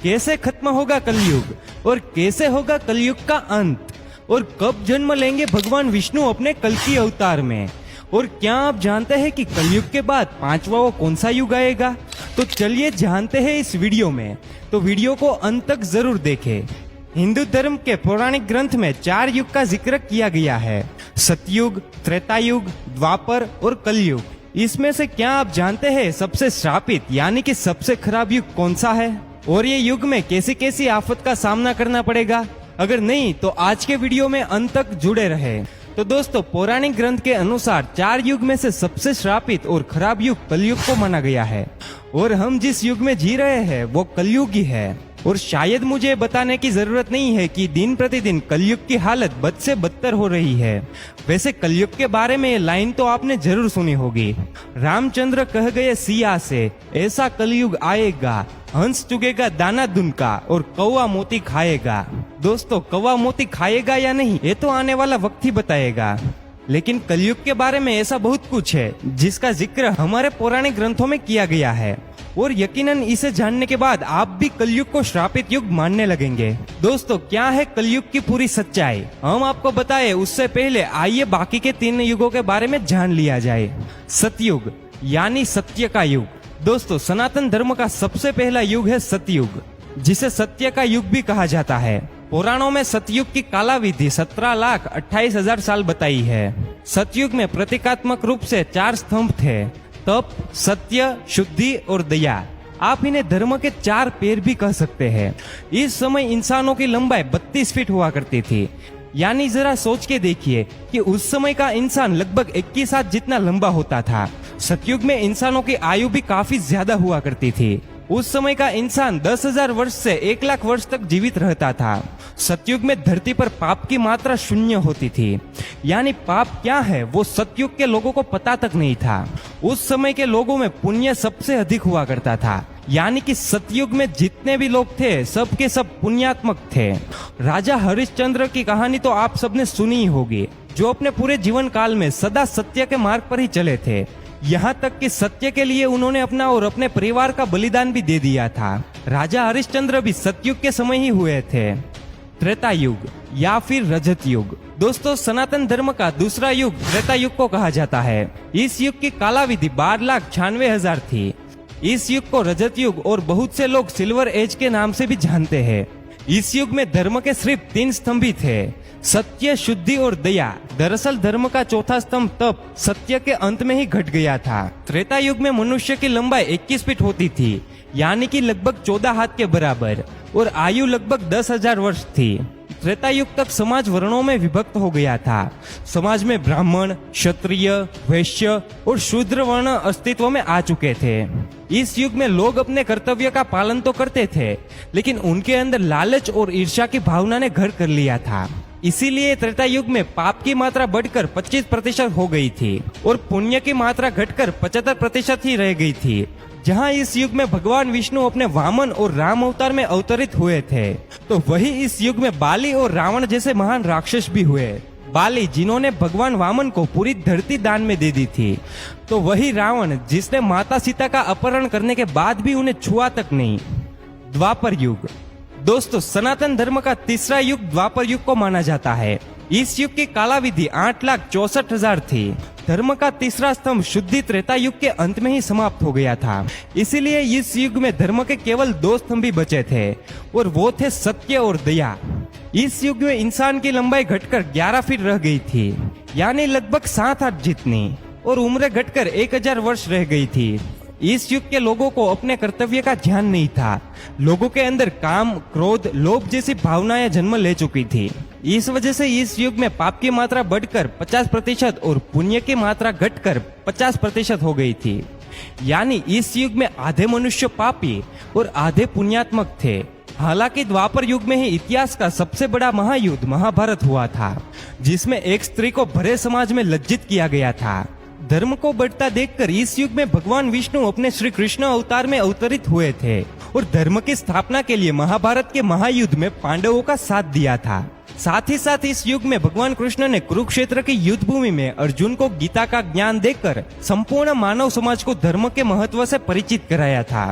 कैसे खत्म होगा कलयुग और कैसे होगा कलयुग का अंत, और कब जन्म लेंगे भगवान विष्णु अपने कल्कि अवतार में, और क्या आप जानते हैं कि कलयुग के बाद पांचवा वो कौन सा युग आएगा? तो चलिए जानते हैं इस वीडियो में। तो वीडियो को अंत तक जरूर देखें। हिंदू धर्म के पौराणिक ग्रंथ में 4 युग का जिक्र किया गया है, सतयुग, त्रेतायुग, द्वापर और कलयुग। इसमें से क्या आप जानते हैं सबसे श्रापित यानी कि सबसे खराब युग कौन सा है, और ये युग में कैसी कैसी आफत का सामना करना पड़ेगा? अगर नहीं तो आज के वीडियो में अंत तक जुड़े रहे। तो दोस्तों, पौराणिक ग्रंथ के अनुसार 4 युग में से सबसे श्रापित और खराब युग कलयुग को माना गया है, और हम जिस युग में जी रहे हैं वो कलयुग ही है। और शायद मुझे बताने की जरूरत नहीं है कि दिन प्रतिदिन कलयुग की हालत बद से बदतर हो रही है। वैसे कलयुग के बारे में ये लाइन तो आपने जरूर सुनी होगी, रामचंद्र कह गए सिया से, ऐसा कलयुग आएगा, हंस चुगेगा दाना दुनका और कौवा मोती खाएगा। दोस्तों, कौवा मोती खाएगा या नहीं ये तो आने वाला वक्त ही बताएगा, लेकिन कलयुग के बारे में ऐसा बहुत कुछ है जिसका जिक्र हमारे पौराणिक ग्रंथों में किया गया है, और यकीनन इसे जानने के बाद आप भी कलयुग को श्रापित युग मानने लगेंगे। दोस्तों, क्या है कलयुग की पूरी सच्चाई, हम आपको बताएं उससे पहले आइए बाकी के 3 युगों के बारे में जान लिया जाए। सतयुग यानी सत्य का युग। दोस्तों, सनातन धर्म का सबसे पहला युग है सतयुग, जिसे सत्य का युग भी कहा जाता है। पुराणों में सतयुग की कालावधि 17,28,000 साल बताई है। सतयुग में प्रतीकात्मक रूप से 4 स्तंभ थे, तप, सत्य, शुद्धि और दया। आप इन्हें धर्म के 4 पैर भी कह सकते हैं। इस समय इंसानों की लंबाई 32 फीट हुआ करती थी, यानी जरा सोच के देखिए कि उस समय का इंसान लगभग 21 हाथ जितना लंबा होता था। सतयुग में इंसानों की आयु भी काफी ज्यादा हुआ करती थी। उस समय का इंसान 10,000 वर्ष से 1,00,000 वर्ष तक जीवित रहता था। सतयुग में धरती पर पाप की मात्रा 0 होती थी, यानी पाप क्या है वो सतयुग के लोगों को पता तक नहीं था। उस समय के लोगों में पुण्य सबसे अधिक हुआ करता था, यानी कि सतयुग में जितने भी लोग थे सब के सब पुण्यात्मक थे। राजा हरिश्चंद्र की कहानी तो आप सबने सुनी ही होगी, जो अपने पूरे जीवन काल में सदा सत्य के मार्ग पर ही चले थे। यहाँ तक कि सत्य के लिए उन्होंने अपना और अपने परिवार का बलिदान भी दे दिया था। राजा हरिश्चंद्र भी सतयुग के समय ही हुए थे। त्रेता युग या फिर रजत युग। दोस्तों, सनातन धर्म का दूसरा युग त्रेता युग को कहा जाता है। इस युग की कालावधि 12,96,000 थी। इस युग को रजत युग और बहुत से लोग सिल्वर एज के नाम से भी जानते हैं। इस युग में धर्म के सिर्फ 3 स्तंभ ही थे, सत्य, शुद्धि और दया। दरअसल धर्म का चौथा स्तंभ तप सत्य के अंत में ही घट गया था। त्रेता युग में मनुष्य की लंबाई 21 फीट होती थी, यानी कि लगभग 14 हाथ के बराबर, और आयु लगभग 10,000 वर्ष थी। त्रेता युग तक समाज वर्णों में विभक्त हो गया था। समाज में ब्राह्मण, क्षत्रिय, वैश्य और शूद्र वर्ण अस्तित्व में आ चुके थे। इस युग में लोग अपने कर्तव्य का पालन तो करते थे, लेकिन उनके अंदर लालच और ईर्ष्या की भावना ने घर कर लिया था। इसीलिए त्रेता युग में पाप की मात्रा बढ़कर 25% हो गई थी, और पुण्य की मात्रा घटकर 75% ही रह गई थी। जहां इस युग में भगवान विष्णु अपने वामन और राम अवतार में अवतरित हुए थे, तो वही इस युग में बाली और रावण जैसे महान राक्षस भी हुए। बाली, जिन्होंने भगवान वामन को पूरी धरती दान में दे दी थी, तो वही रावण जिसने माता सीता का अपहरण करने के बाद भी उन्हें छुआ तक नहीं। द्वापर युग। दोस्तों, सनातन धर्म का तीसरा युग द्वापर युग को माना जाता है। इस युग की कालावधि 8,64,000 थी। धर्म का तीसरा स्तंभ शुद्धि त्रेता युग के अंत में ही समाप्त हो गया था। इसीलिए इस युग में धर्म के केवल 2 स्तंभ ही बचे थे, और वो थे सत्य और दया। इस युग में इंसान की लंबाई घटकर 11 फीट रह गई थी, यानी लगभग 7 हाथ जितनी, और उम्र घटकर 1,000 वर्ष रह गई थी। इस युग के लोगों को अपने कर्तव्य का ध्यान नहीं था। लोगों के अंदर काम, क्रोध, लोभ जैसी भावनाएं जन्म ले चुकी थी। इस वजह से इस युग में पाप की मात्रा बढ़कर 50% और पुण्य की मात्रा घटकर 50% हो गई थी। यानी इस युग में आधे मनुष्य पापी और आधे पुण्यात्मक थे। हालांकि द्वापर युग में ही इतिहास का सबसे बड़ा महायुद्ध महाभारत हुआ था, जिसमें एक स्त्री को भरे समाज में लज्जित किया गया था। धर्म को बढ़ता देखकर इस युग में भगवान विष्णु अपने श्री कृष्ण अवतार में अवतरित हुए थे, और धर्म की स्थापना के लिए महाभारत के महायुद्ध में पांडवों का साथ दिया था। साथ ही साथ इस युग में भगवान कृष्ण ने कुरुक्षेत्र की युद्ध भूमि में अर्जुन को गीता का ज्ञान देकर संपूर्ण मानव समाज को धर्म के महत्व से परिचित कराया था।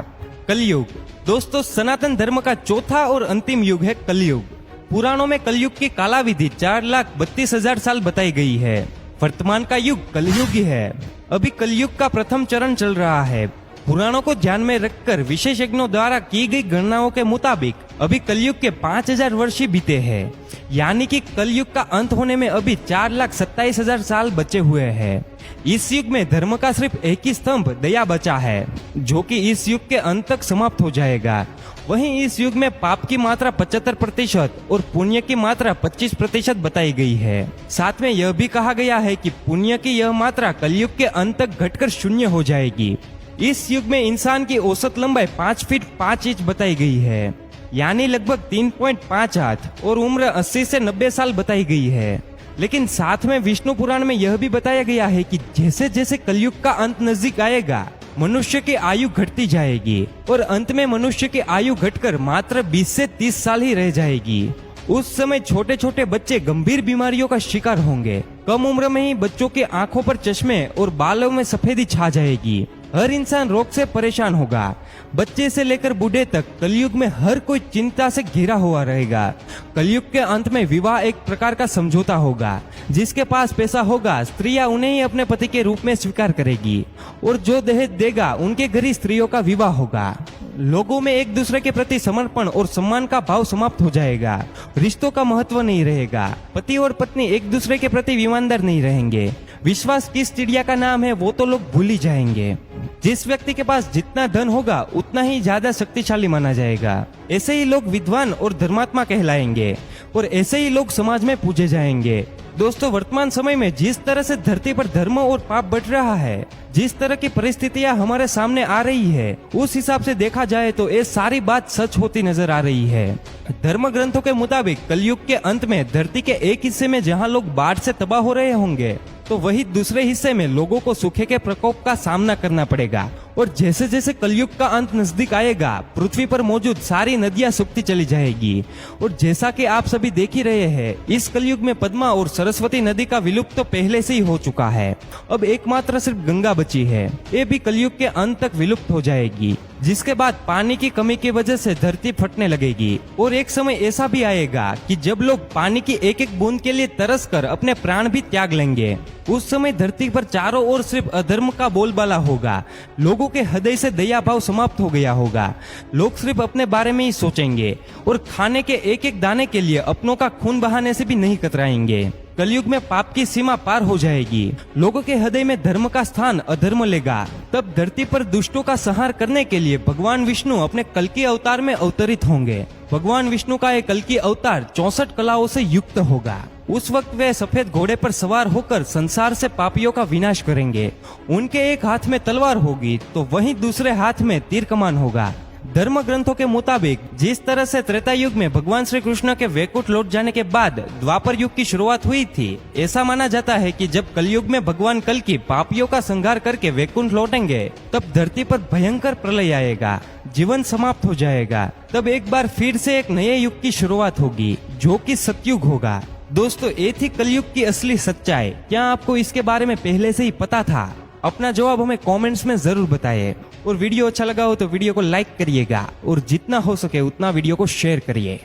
कलयुग। दोस्तों, सनातन धर्म का चौथा और अंतिम युग है कलयुग। पुराणों में कलयुग की कालावधि 4,32,000 साल बताई गई है। वर्तमान का युग कलयुग ही है। अभी कलयुग का प्रथम चरण चल रहा है। पुराणों को ध्यान में रखकर विशेषज्ञों द्वारा की गई गणनाओं के मुताबिक अभी कलयुग के 5,000 वर्ष ही बीते हैं, यानी कि कलयुग का अंत होने में अभी 4,27,000 साल बचे हुए हैं। इस युग में धर्म का सिर्फ एक ही स्तंभ दया बचा है, जो कि इस युग के अंत तक समाप्त हो जाएगा। वहीं इस युग में पाप की मात्रा 75% और पुण्य की मात्रा 25% बताई गई है। साथ में यह भी कहा गया है कि पुण्य की यह मात्रा कलयुग के अंत तक घटकर शून्य हो जाएगी। इस युग में इंसान की औसत लंबाई 5 फीट 5 इंच बताई गई है, यानी लगभग 3.5 हाथ, और उम्र 80 से 90 साल बताई गई है। लेकिन साथ में विष्णु पुराण में यह भी बताया गया है कि जैसे जैसे कलयुग का अंत नजदीक आएगा, मनुष्य की आयु घटती जाएगी और अंत में मनुष्य की आयु घटकर मात्र 20 से 30 साल ही रह जाएगी। उस समय छोटे छोटे बच्चे गंभीर बीमारियों का शिकार होंगे। कम उम्र में ही बच्चों की आंखों पर चश्मे और बालों में सफेदी छा जाएगी। हर इंसान रोग से परेशान होगा। बच्चे से लेकर बूढ़े तक कलयुग में हर कोई चिंता से घिरा हुआ रहेगा। कलयुग के अंत में विवाह एक प्रकार का समझौता होगा। जिसके पास पैसा होगा, स्त्रियां उन्हें ही अपने पति के रूप में स्वीकार करेगी, और जो दहेज देगा उनके घर ही स्त्रियों का विवाह होगा। लोगों में एक दूसरे के प्रति समर्पण और सम्मान का भाव समाप्त हो जाएगा। रिश्तों का महत्व नहीं रहेगा। पति और पत्नी एक दूसरे के प्रति ईमानदार नहीं रहेंगे। विश्वास किस चिड़िया का नाम है वो तो लोग भूल ही जाएंगे। जिस व्यक्ति के पास जितना धन होगा उतना ही ज्यादा शक्तिशाली माना जाएगा। ऐसे ही लोग विद्वान और धर्मात्मा कहलाएंगे, और ऐसे ही लोग समाज में पूजे जाएंगे। दोस्तों, वर्तमान समय में जिस तरह से धरती पर धर्म और पाप बढ़ रहा है, जिस तरह की परिस्थितियां हमारे सामने आ रही है, उस हिसाब से देखा जाए तो ये सारी बात सच होती नजर आ रही है। धर्म ग्रंथों के मुताबिक कलयुग के अंत में धरती के एक हिस्से में जहां लोग बाढ़ से तबाह हो रहे होंगे, तो वही दूसरे हिस्से में लोगों को सूखे के प्रकोप का सामना करना पड़ेगा। और जैसे जैसे कलयुग का अंत नजदीक आएगा, पृथ्वी पर मौजूद सारी नदियां सूखती चली जाएगी। और जैसा कि आप सभी देख ही रहे हैं, इस कलयुग में पद्मा और सरस्वती नदी का विलुप्त तो पहले से ही हो चुका है। अब एकमात्र सिर्फ गंगा बची है। ये भी कलयुग के अंत तक विलुप्त हो जाएगी, जिसके बाद पानी की कमी की वजह से धरती फटने लगेगी। और एक समय ऐसा भी आएगा कि जब लोग पानी की एक एक बूंद के लिए तरस कर अपने प्राण भी त्याग लेंगे। उस समय धरती पर चारों ओर सिर्फ अधर्म का बोलबाला होगा। लोगों के हृदय से दया भाव समाप्त हो गया होगा। लोग सिर्फ अपने बारे में ही सोचेंगे और खाने के एक एक दाने के लिए अपनों का खून बहाने से भी नहीं कतराएंगे। कलयुग में पाप की सीमा पार हो जाएगी। लोगों के हृदय में धर्म का स्थान अधर्म लेगा। तब धरती पर दुष्टों का संहार करने के लिए भगवान विष्णु अपने कल्कि अवतार में अवतरित होंगे। भगवान विष्णु का एक कल्कि अवतार 64 कलाओं से युक्त होगा। उस वक्त वे सफेद घोड़े पर सवार होकर संसार से पापियों का विनाश करेंगे। उनके एक हाथ में तलवार होगी तो वहीं दूसरे हाथ में तीर कमान होगा। धर्म ग्रंथों के मुताबिक जिस तरह से त्रेता युग में भगवान श्री कृष्ण के वैकुंठ लौट जाने के बाद द्वापर युग की शुरुआत हुई थी, ऐसा माना जाता है कि जब कलयुग में भगवान कल्कि पापियों का संहार करके वैकुंठ लौटेंगे, तब धरती पर भयंकर प्रलय आएगा, जीवन समाप्त हो जाएगा। तब एक बार फिर से एक नए युग की शुरुआत होगी, जो कि सतयुग होगा। दोस्तों, ये थी कलयुग की असली सच्चाई। क्या आपको इसके बारे में पहले से ही पता था? अपना जवाब हमें कमेंट्स में जरूर बताइए। और वीडियो अच्छा लगा हो तो वीडियो को लाइक करिएगा और जितना हो सके उतना वीडियो को शेयर करिए।